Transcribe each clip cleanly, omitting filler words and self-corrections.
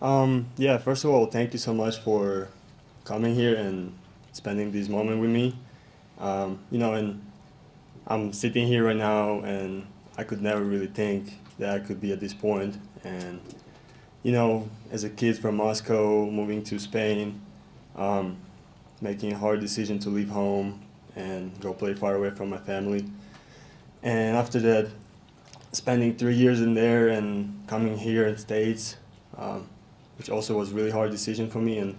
Yeah, first of all, thank you so much for coming here and spending this moment with me. And I'm sitting here right now, and I could never really think that I could be at this point. And as a kid from Moscow, moving to Spain, um, making a hard decision to leave home and go play far away from my family. And after that, spending 3 years in there and coming here in States, um, which also was really hard decision for me, and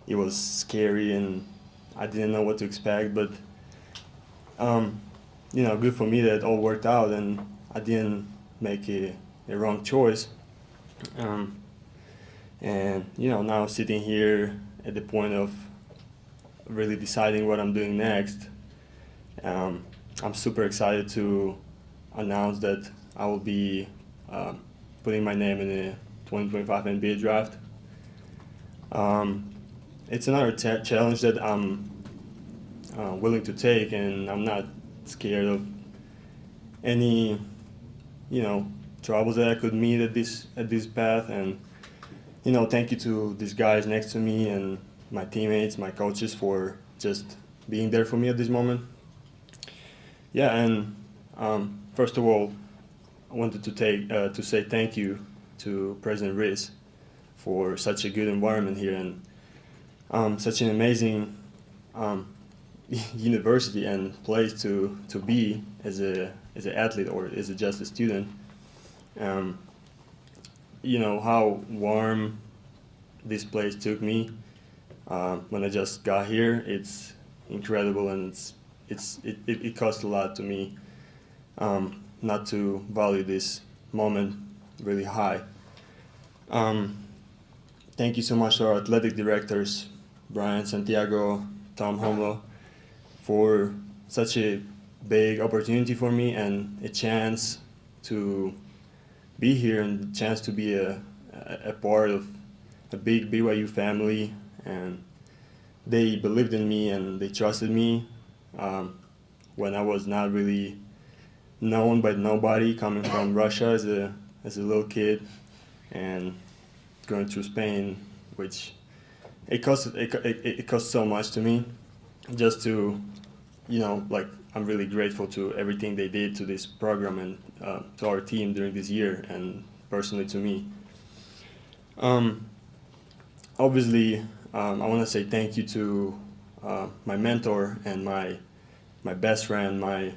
it was scary, and I didn't know what to expect. But um, good for me that it all worked out, and I didn't make a wrong choice. Um, and now sitting here at the point of really deciding what I'm doing next, um, I'm super excited to announce that I will be um, putting my name in the 2025 NBA draft. Um, it's another challenge that I'm willing to take, and I'm not scared of any, you know, troubles that I could meet at this path. And thank you to these guys next to me and my teammates, my coaches for just being there for me at this moment. Yeah, and first of all, I wanted to say thank you to President Riz for such a good environment here and such an amazing um, university and place to be as an athlete or as just a student. Um, how warm this place took me when I just got here. It's incredible, and it cost a lot to me not to value this moment really high. Um, Thank you so much to our athletic directors, Brian Santiago, Tom Homlo, for such a big opportunity for me and a chance to be here and a chance to be a part of a big BYU family. And they believed in me and they trusted me when I was not really known by nobody, coming from Russia as a little kid and going through Spain, which it cost so much to me just to like I'm really grateful to everything they did to this program and to our team during this year and personally to me. Um, Obviously, I want to say thank you to my mentor and my best friend, my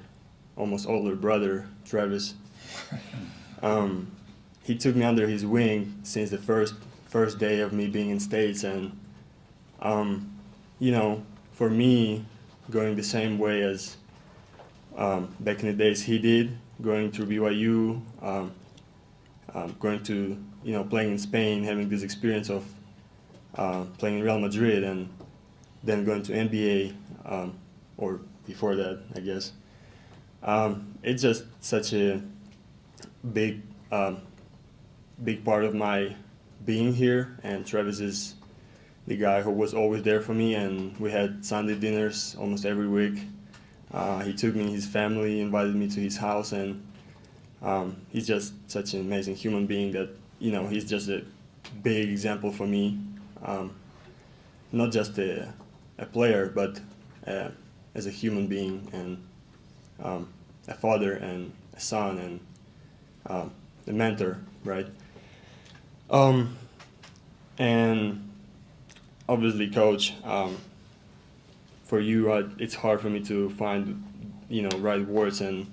almost older brother, Travis. He took me under his wing since the first day of me being in States, and um, for me, going the same way as back in the days he did, going through BYU, going to playing in Spain, having this experience of playing in Real Madrid, and then going to NBA, or before that, I guess. It's just such a big, big part of my being here, and Travis is the guy who was always there for me, and we had Sunday dinners almost every week. He took me, his family invited me to his house, and he's just such an amazing human being that he's just a big example for me, not just a player, but as a human being and a father and a son and a mentor, right? Um, and obviously, coach, for you, it's hard for me to find, right words, and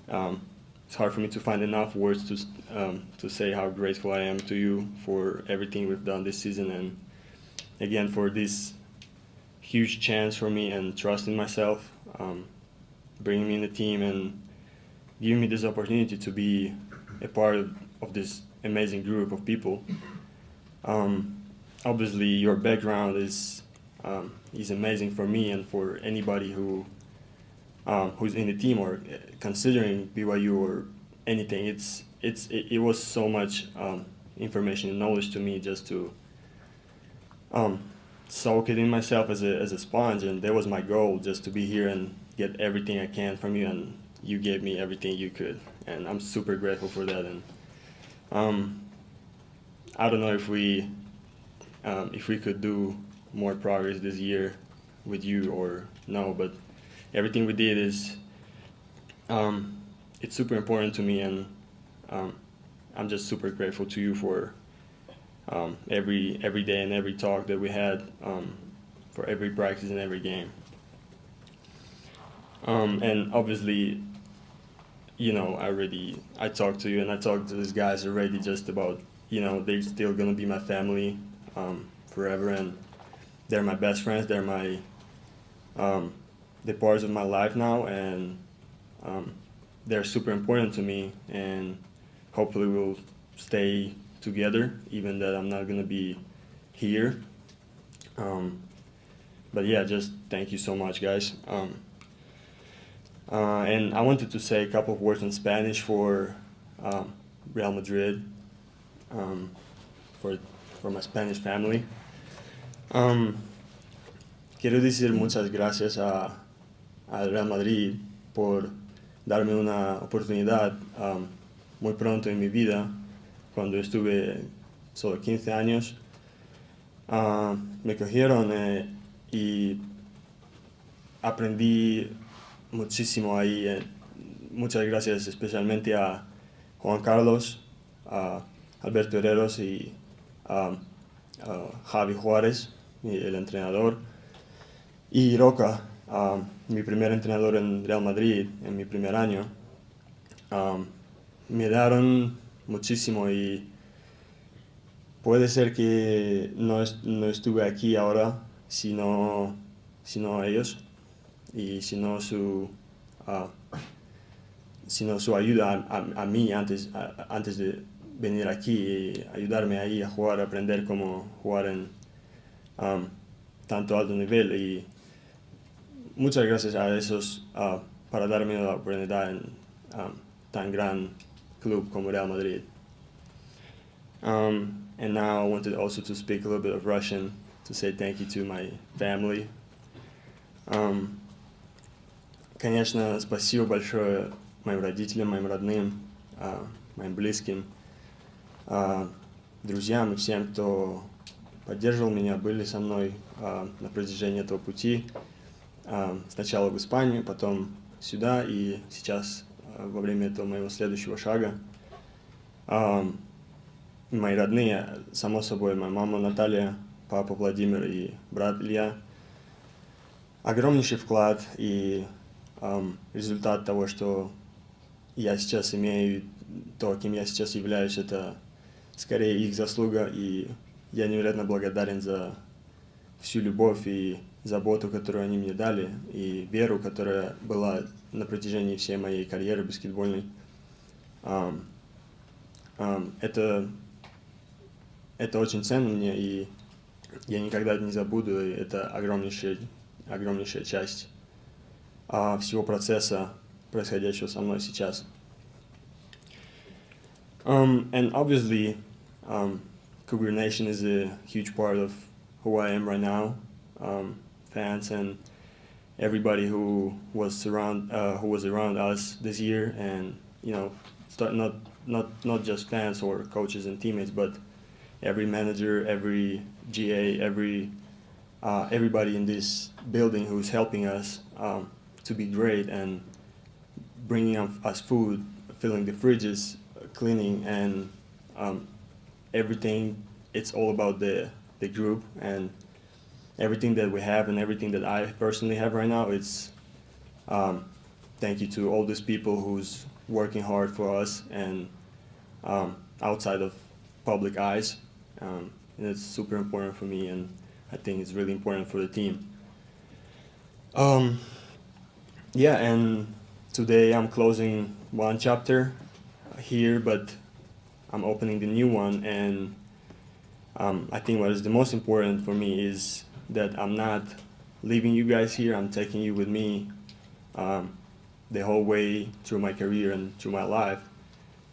it's hard for me to find enough words to say how grateful I am to you for everything we've done this season, and again for this huge chance for me and trust in myself, bringing me in the team and giving me this opportunity to be a part of this amazing group of people. Obviously, your background is amazing for me and for anybody who's in the team or considering BYU or anything. It was so much information and knowledge to me just to soak it in myself as a sponge, and that was my goal, just to be here and get everything I can from you, and you gave me everything you could, and I'm super grateful for that. And I don't know if we could do more progress this year with you or no, but everything we did is it's super important to me, and um, I'm just super grateful to you for every day and every talk that we had, for every practice and every game. And obviously, I talked to you and I talked to these guys already just about, they're still gonna be my family forever, and they're my best friends. They're they're parts of my life now, and they're super important to me, and hopefully we'll stay together even that I'm not gonna be here. But yeah, just thank you so much, guys. And I wanted to say a couple of words in Spanish for Real Madrid, um, for my Spanish family. Quiero decir muchas gracias al Real Madrid por darme una oportunidad muy pronto en mi vida, cuando estuve solo 15 años. Me cogieron y aprendí muchísimo ahí. Muchas gracias especialmente a Juan Carlos, a Alberto Herreros y a Javi Juárez, el entrenador, y Roca, mi primer entrenador en Real Madrid en mi primer año. Me daron muchísimo, y puede ser que no estuve aquí ahora sino ellos, y sino su ayuda a mí antes de venir aquí y ayudarme ahí a jugar, a aprender cómo jugar en tanto alto nivel. Y muchas gracias a esos para darme la oportunidad en tan gran club como Real Madrid. And now I wanted also to speak a little bit of Russian to say thank you to my family. Конечно, спасибо большое моим родителям, моим родным, моим близким, друзьям и всем, кто поддерживал меня, были со мной на протяжении этого пути. Сначала в Испанию, потом сюда, и сейчас во время этого моего следующего шага. Мои родные, само собой, моя мама Наталья, папа Владимир и брат Илья. Огромнейший вклад и результат того, что я сейчас имею, то, кем я сейчас являюсь, это скорее их заслуга, и я невероятно благодарен за всю любовь и заботу, которую они мне дали, и веру, которая была на протяжении всей моей карьеры баскетбольной. Это очень ценно мне, и я никогда это не забуду, и это огромнейшая часть всего процесса, происходящего со мной сейчас. And obviously, Cougar Nation is a huge part of who I am right now. Fans and everybody who was around us this year, and not just fans or coaches and teammates, but every manager, every GA, everybody in this building who's helping us to be great and bringing us food, filling the fridges, cleaning, and everything. It's all about the group, and everything that we have and everything that I personally have right now. It's thank you to all these people who's working hard for us and outside of public eyes. And it's super important for me, and I think it's really important for the team. Yeah, and today I'm closing one chapter here, but I'm opening the new one, and I think what is the most important for me is that I'm not leaving you guys here. I'm taking you with me the whole way through my career and through my life,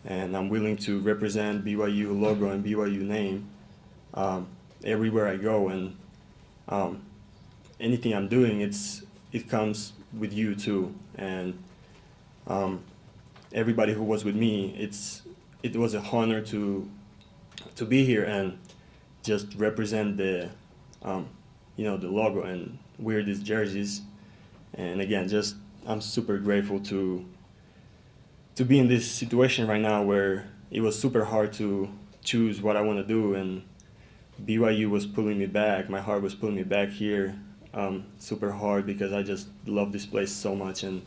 and I'm willing to represent BYU logo and BYU name everywhere I go, and anything I'm doing, it comes with you too, and everybody who was with me, it was a honor to to be here and just represent the the logo and wear these jerseys. And again, just I'm super grateful to be in this situation right now where it was super hard to choose what I want to do, and BYU was pulling me back. My heart was pulling me back here, super hard because I just love this place so much, and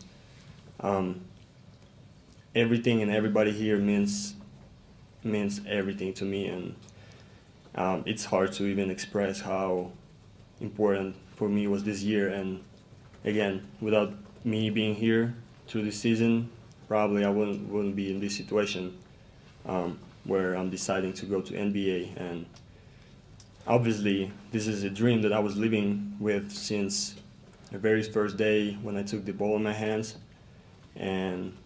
everything and everybody here means everything to me, and it's hard to even express how important for me was this year. And again, without me being here through this season, probably I wouldn't be in this situation where I'm deciding to go to NBA. And obviously, this is a dream that I was living with since the very first day when I took the ball in my hands. And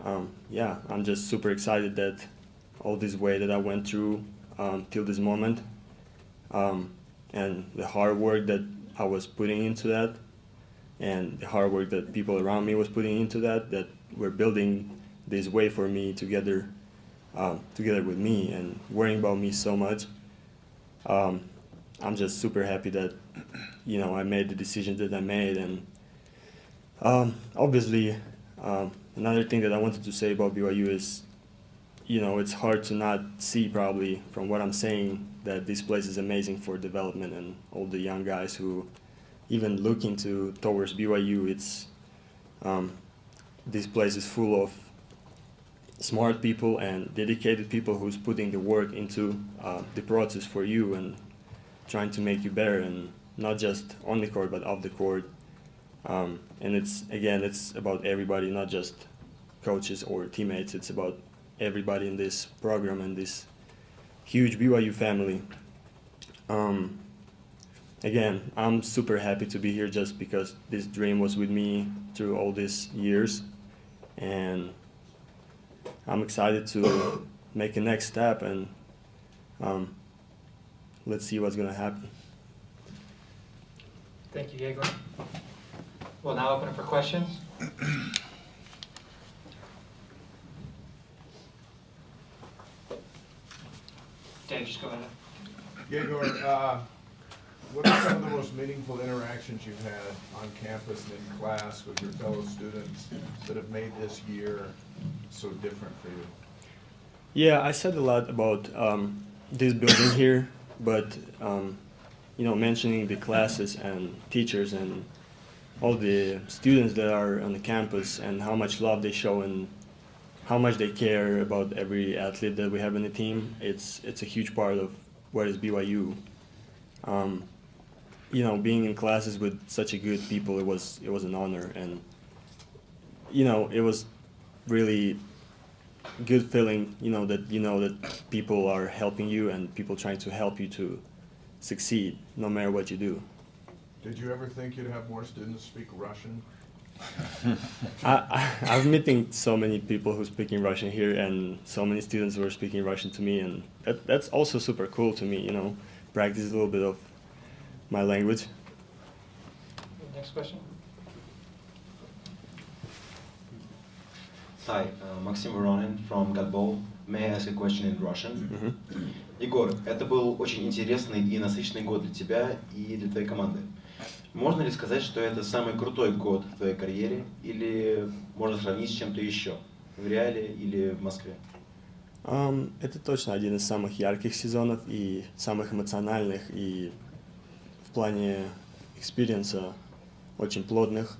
I'm just super excited that all this way that I went through till this moment, and the hard work that I was putting into that, and the hard work that people around me was putting into that we're building this way for me together with me and worrying about me so much. I'm just super happy that I made the decision that I made. And obviously, another thing that I wanted to say about BYU is, it's hard to not see probably from what I'm saying that this place is amazing for development, and all the young guys who even look towards BYU. It's this place is full of smart people and dedicated people who's putting the work into the process for you and trying to make you better, and not just on the court but off the court. And it's about everybody, not just coaches or teammates. It's about everybody in this program and this huge BYU family. Again, I'm super happy to be here just because this dream was with me through all these years, and I'm excited to make a next step, and let's see what's going to happen. Thank you, Egor. We'll now open it for questions. Dan, just go ahead. Egor, what are some of the most meaningful interactions you've had on campus and in class with your fellow students that have made this year so different for you? Yeah, I said a lot about this building here, but mentioning the classes and teachers and all the students that are on the campus and how much love they show and how much they care about every athlete that we have in the team. It's a huge part of what is BYU. Being in classes with such a good people, it was an honor, and it was really good feeling, that people are helping you and people trying to help you to succeed no matter what you do. Did you ever think you'd have more students speak Russian? I've meeting so many people who speaking Russian here, and so many students who are speaking Russian to me, and that's also super cool to me, practice a little bit of my language. Next question. Hi, Maxim Voronin from Godball. May I ask a question in Russian? Егор, это был очень интересный и насыщенный год для тебя и для твоей команды. Можно ли сказать, что это самый крутой год в твоей карьере, или можно сравнить с чем-то еще, в Реале или в Москве? Это точно один из самых ярких сезонов и самых эмоциональных, и в плане экспириенса очень плотных.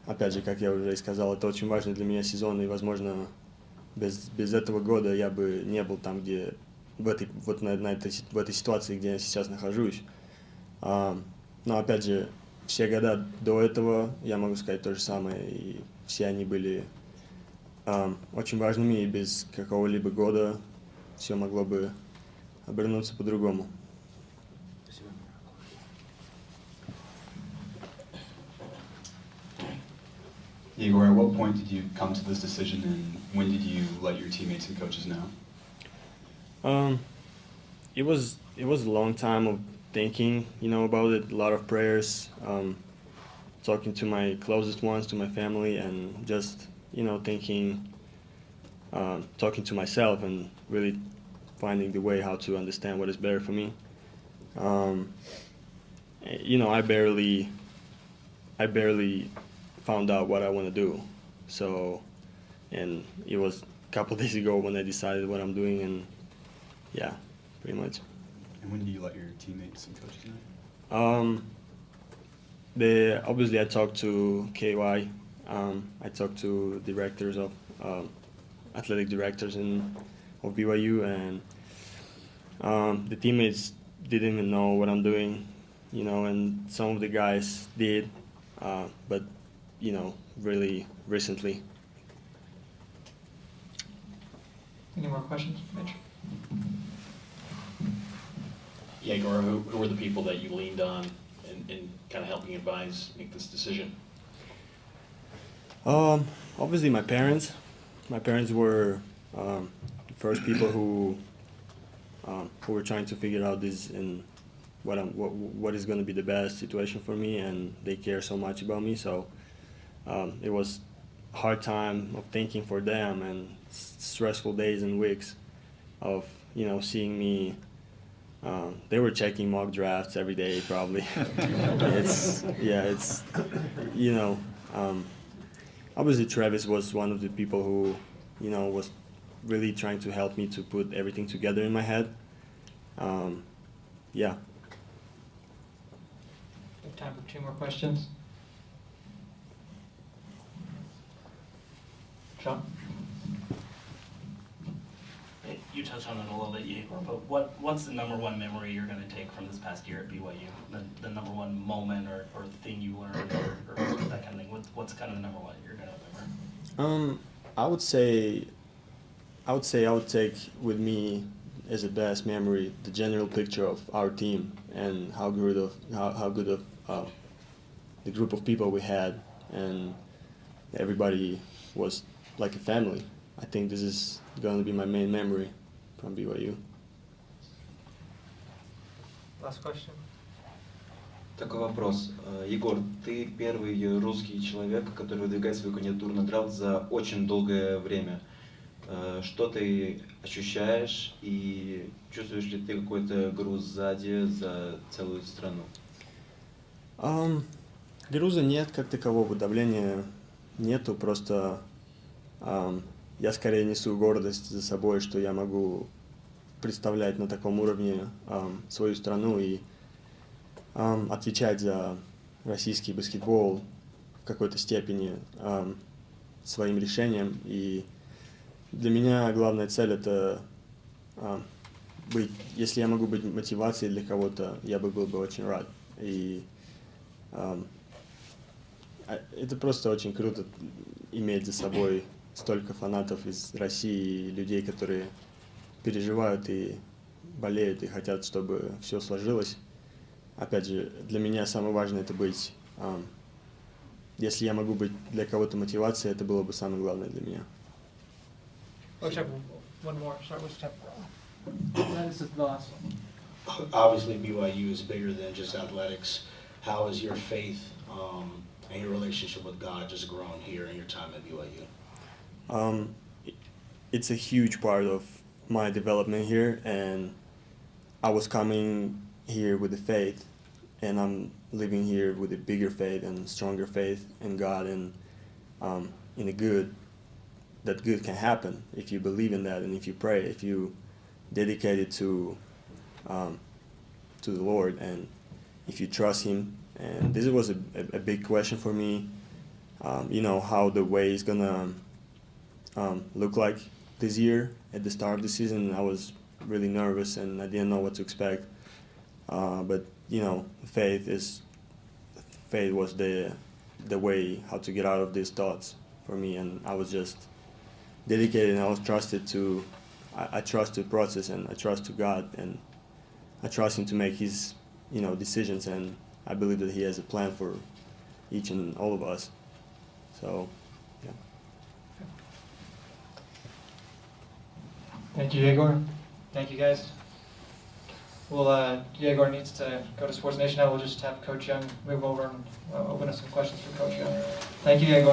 Опять же, как я уже и сказал, это очень важный для меня сезон, и, возможно, без этого года я бы не был там, где в этой ситуации, где я сейчас нахожусь. Но опять же, все года до этого, я могу сказать то же самое, и все они были очень важными, и без какого-либо года все могло бы обернуться по-другому. Спасибо. Egor, at what point did you come to this decision, and when did you let your teammates and coaches know? It was a long time of thinking, about it. A lot of prayers, talking to my closest ones, to my family, and just, thinking talking to myself and really finding the way how to understand what is better for me. You know, I barely found out what I want to do. So, and it was a couple days ago when I decided what I'm doing, and yeah, pretty much. And when do you let your teammates and coaches know? Obviously I talked to KY. I talked to directors of athletic directors of BYU, and the teammates didn't even know what I'm doing, you know, and some of the guys did, but you know, really recently. Any more questions, Mitch? Egor, who were the people that you leaned on in kind of helping advise make this decision? Obviously my parents. My parents were the first people who were trying to figure out this and what is going to be the best situation for me, and they care so much about me. So it was a hard time of thinking for them, and stressful days and weeks of, you know, seeing me. They were checking mock drafts every day, probably. it's you know. Obviously, Travis was one of the people who, you know, was really trying to help me to put everything together in my head. Yeah. We have time for 2 more questions. Sean? You touched on it a little bit, Egor, but what's the number one memory you're going to take from this past year at BYU? The number one moment or thing you learned or that kind of thing? What's kind of the number one you're going to remember? I would say I would take with me as a best memory the general picture of our team and how good of the group of people we had, and everybody was like a family. I think this is going to be my main memory from BYU. Last question. Такой вопрос. Егор, ты первый русский человек, который выдвигает свою кандидатуру на драфт за очень долгое время. Что ты ощущаешь и чувствуешь ли ты какой-то груз сзади за целую страну? Груза нет как такового, давления нету, просто я скорее несу гордость за собой, что я могу представлять на таком уровне свою страну и отвечать за российский баскетбол в какой-то степени своим решением. И для меня главная цель — это быть, если я могу быть мотивацией для кого-то, я был бы очень рад. И это просто очень круто иметь за собой столько фанатов из России, людей, которые переживают и болеют, и хотят, чтобы все сложилось. Опять же, для меня самое важное — это быть, если я могу быть для кого-то мотивацией, это было бы самое главное для меня. Oh, we have one more. Sorry, we'll just have. This is the last one. Obviously, BYU is bigger than just athletics. How has your faith and your relationship with God just grown here in your time at BYU? It's a huge part of my development here, and I was coming here with a faith, and I'm living here with a bigger faith and stronger faith in God and in a good, that good can happen if you believe in that and if you pray, if you dedicate it to the Lord and if you trust Him. And this was a big question for me, you know, how the way is gonna look like this year. At the start of the season, I was really nervous and I didn't know what to expect. But you know, faith was the way how to get out of these thoughts for me, and I was just dedicated and I was trusted to. I trust the process and I trust to God and I trust Him to make His, you know, decisions, and I believe that He has a plan for each and all of us. So, yeah. Thank you, Egor. Thank you, guys. Well, Egor needs to go to Sports Nation now. We'll just have Coach Young move over and open up some questions for Coach Young. Thank you, Egor.